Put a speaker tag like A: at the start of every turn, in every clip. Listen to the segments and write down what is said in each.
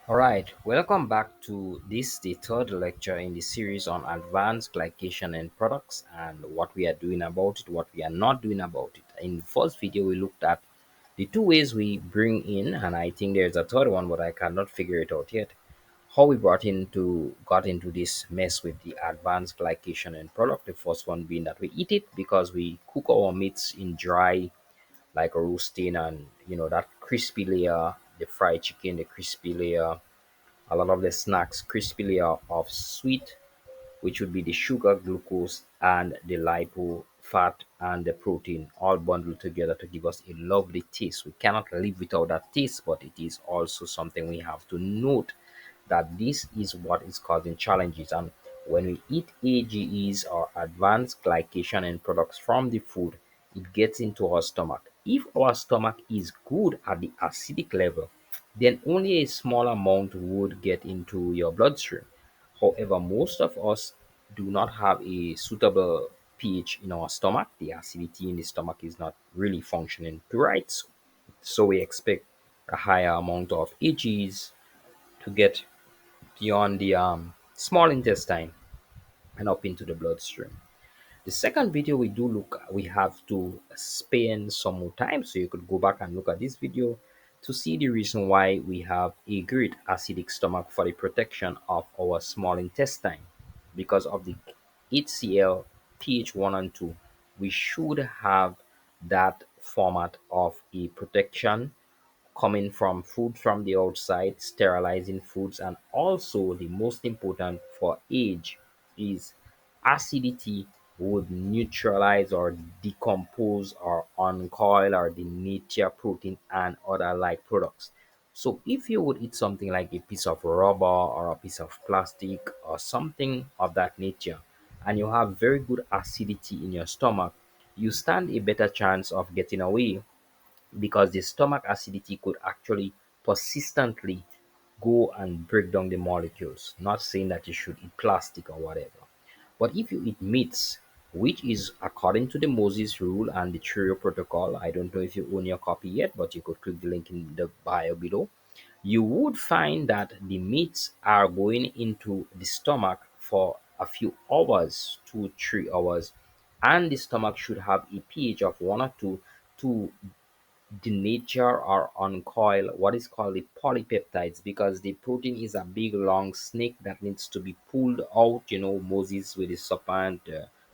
A: All right, welcome back to this, the third lecture in the series on advanced glycation and products and what we are doing about it, what we are not doing about it. In the first video, we looked at the two ways we bring in, and I think there's a third one, but I cannot figure it out yet. How we got into this mess with the advanced glycation and product. The first one being that we eat it because we cook our meats in dry like a roasting and that crispy layer, the fried chicken, the crispy layer, a lot of the snacks crispy layer of sweet, which would be the sugar, glucose, and the lipo fat and the protein all bundled together to give us a lovely taste. We cannot live without that taste, but it is also something we have to note that this is what is causing challenges. And when we eat AGEs or advanced glycation and products from the food, it gets into our stomach. If our stomach is good at the acidic level, then only a small amount would get into your bloodstream. However, most of us do not have a suitable pH in our stomach. The acidity in the stomach is not really functioning right. So we expect a higher amount of AGs to get beyond the small intestine and up into the bloodstream. The second video we have to spend some more time, so you could go back and look at this video to see the reason why we have a great acidic stomach for the protection of our small intestine. Because of the HCl pH 1 and 2, we should have that format of a protection coming from food from the outside, sterilizing foods, and also the most important for age is acidity would neutralize or decompose or uncoil or denature protein and other like products. So if you would eat something like a piece of rubber or a piece of plastic or something of that nature, and you have very good acidity in your stomach, you stand a better chance of getting away because the stomach acidity could actually persistently go and break down the molecules. Not saying that you should eat plastic or whatever. But if you eat meats, which is according to the Moses rule and the Trio protocol, I don't know if you own your copy yet, but you could click the link in the bio below. You would find that the meats are going into the stomach for a few hours, 2 3 hours, and the stomach should have a pH of 1 or 2 to denature or uncoil what is called the polypeptides, because the protein is a big long snake that needs to be pulled out. Moses with his serpent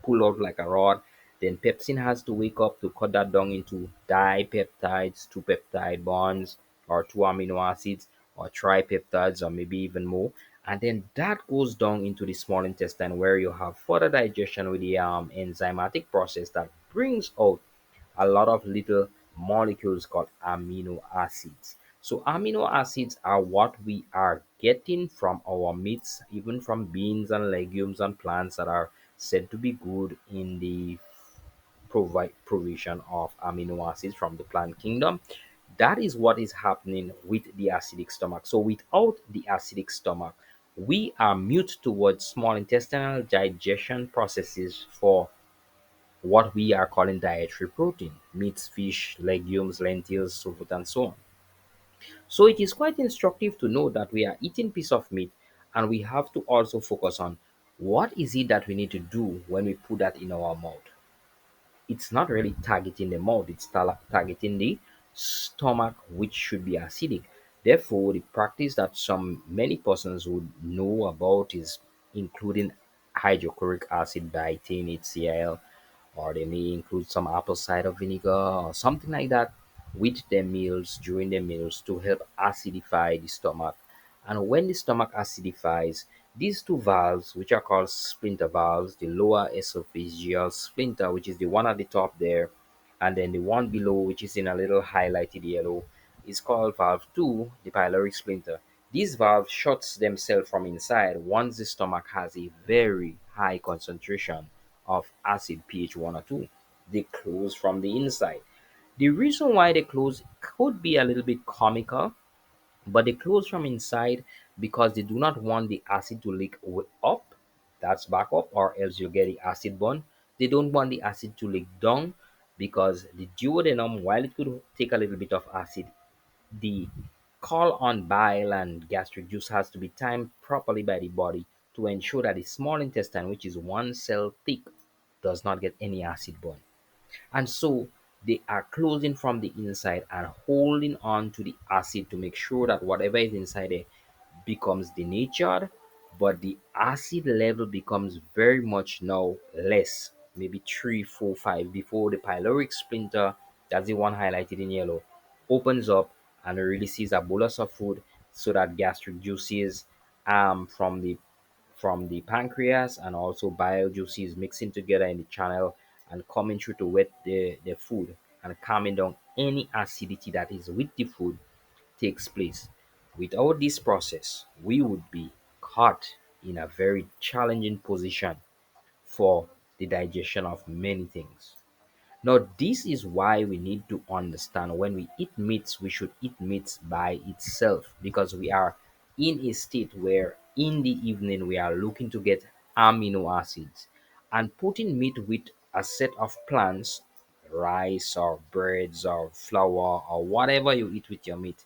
A: pull out like a rod. Then pepsin has to wake up to cut that down into dipeptides, two peptide bonds, or two amino acids, or tripeptides, or maybe even more. And then that goes down into the small intestine where you have further digestion with the enzymatic process that brings out a lot of little molecules called amino acids. So amino acids are what we are getting from our meats, even from beans and legumes and plants that are said to be good in the provide provision of amino acids from the plant kingdom. That is what is happening with the acidic stomach. So without the acidic stomach, we are mute towards small intestinal digestion processes for what we are calling dietary protein: meats, fish, legumes, lentils, so forth and so on. So it is quite instructive to know that we are eating piece of meat, and we have to also focus on what is it that we need to do when we put that in our mouth. It's not really targeting the mouth, it's targeting the stomach, which should be acidic. Therefore, the practice that many persons would know about is including hydrochloric acid betaine HCl, or they may include some apple cider vinegar or something like that with their meals, during their meals, to help acidify the stomach. And when the stomach acidifies, these two valves, which are called splinter valves, the lower esophageal splinter, which is the one at the top there, and then the one below, which is in a little highlighted yellow, is called valve 2, the pyloric splinter. These valves shuts themselves from inside once the stomach has a very high concentration of acid pH 1 or 2. They close from the inside. The reason why they close could be a little bit comical, but they close from inside because they do not want the acid to leak up, that's back up, or else you'll get the acid burn. They don't want the acid to leak down because the duodenum, while it could take a little bit of acid, the call on bile and gastric juice has to be timed properly by the body to ensure that the small intestine, which is one cell thick, does not get any acid burn. And so they are closing from the inside and holding on to the acid to make sure that whatever is inside there becomes denatured, but the acid level becomes very much now less, maybe 3, 4, 5, before the pyloric splinter, that's the one highlighted in yellow, opens up and releases a bolus of food so that gastric juices from the pancreas and also bile juices mixing together in the channel and coming through to wet the food and calming down any acidity that is with the food takes place. Without this process, we would be caught in a very challenging position for the digestion of many things. Now, this is why we need to understand when we eat meats, we should eat meats by itself because we are in a state where in the evening we are looking to get amino acids. And putting meat with a set of plants, rice or breads or flour or whatever you eat with your meat,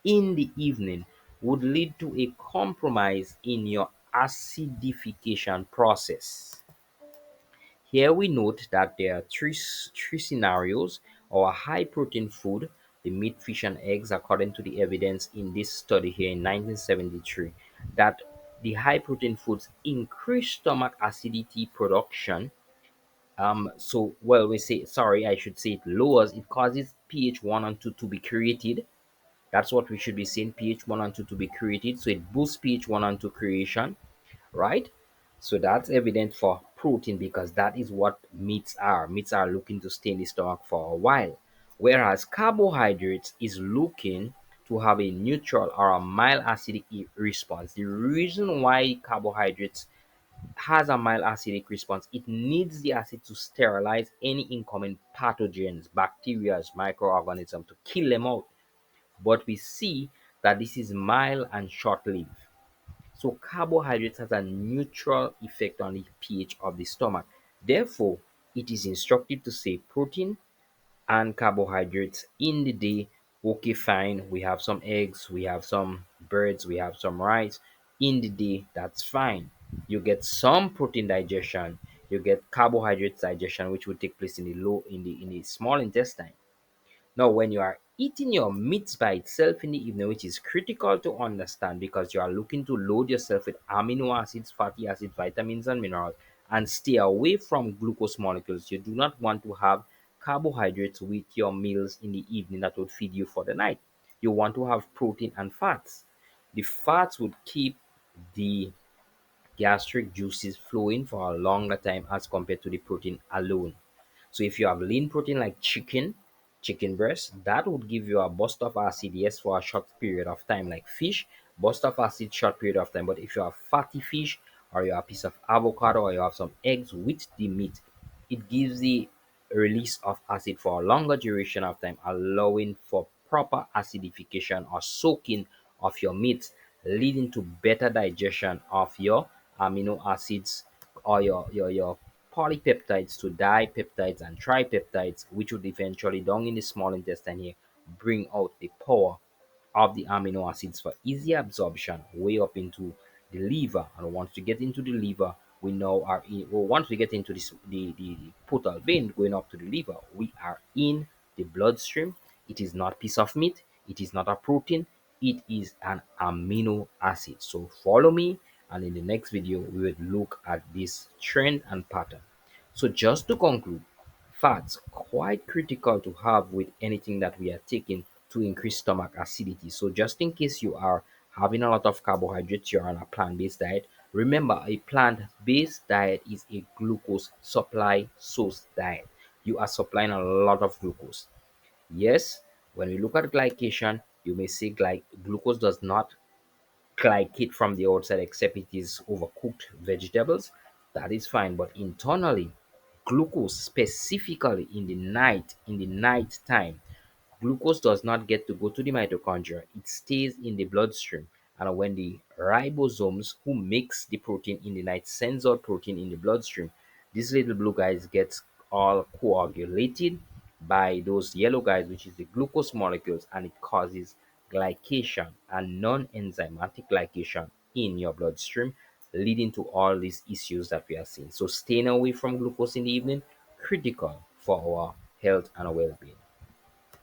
A: in the evening would lead to a compromise in your acidification process. Here we note that there are three scenarios or a high protein food, the meat, fish, and eggs, according to the evidence in this study here in 1973, that the high protein foods increase stomach acidity production. We say, sorry, I should say it lowers, it causes pH 1 and 2 to be created. That's what we should be saying, pH 1 and 2 to be created. So it boosts pH 1 and 2 creation, right? So that's evident for protein because that is what meats are. Meats are looking to stay in the stomach for a while, whereas carbohydrates is looking to have a neutral or a mild acidic response. The reason why carbohydrates has a mild acidic response, it needs the acid to sterilize any incoming pathogens, bacteria, microorganisms to kill them out. But we see that this is mild and short-lived. So carbohydrates has a neutral effect on the pH of the stomach. Therefore, it is instructive to say protein and carbohydrates in the day. Okay, fine. We have some eggs, we have some birds, we have some rice. In the day, that's fine. You get some protein digestion, you get carbohydrates digestion, which will take place in the low in the small intestine. Now, when you are eating your meats by itself in the evening, which is critical to understand because you are looking to load yourself with amino acids, fatty acids, vitamins, and minerals, and stay away from glucose molecules. You do not want to have carbohydrates with your meals in the evening that would feed you for the night. You want to have protein and fats. The fats would keep the gastric juices flowing for a longer time as compared to the protein alone. So if you have lean protein like chicken breast, that would give you a burst of acid, yes, for a short period of time, like fish, burst of acid, short period of time. But if you have fatty fish, or you have a piece of avocado, or you have some eggs with the meat, it gives the release of acid for a longer duration of time, allowing for proper acidification or soaking of your meat, leading to better digestion of your amino acids or your polypeptides to dipeptides and tripeptides, which would eventually down in the small intestine here bring out the power of the amino acids for easy absorption way up into the liver. And once we get into the liver, we now are in, well, once we get into this, the portal vein going up to the liver, we are in the bloodstream. It is not piece of meat, it is not a protein, it is an amino acid. So follow me, and in the next video we will look at this trend and pattern. So just to conclude, fats quite critical to have with anything that we are taking to increase stomach acidity. So just in case you are having a lot of carbohydrates, you're on a plant-based diet, remember a plant-based diet is a glucose supply source diet. You are supplying a lot of glucose. Yes, when we look at glycation, you may say glucose does not glycate from the outside except it is overcooked vegetables. That is fine, but internally, glucose specifically in the night time, glucose does not get to go to the mitochondria. It stays in the bloodstream. And when the ribosomes who makes the protein in the night sends out protein in the bloodstream, these little blue guys gets all coagulated by those yellow guys, which is the glucose molecules, and it causes glycation and non-enzymatic glycation in your bloodstream, leading to all these issues that we are seeing. So staying away from glucose in the evening, critical for our health and our well-being.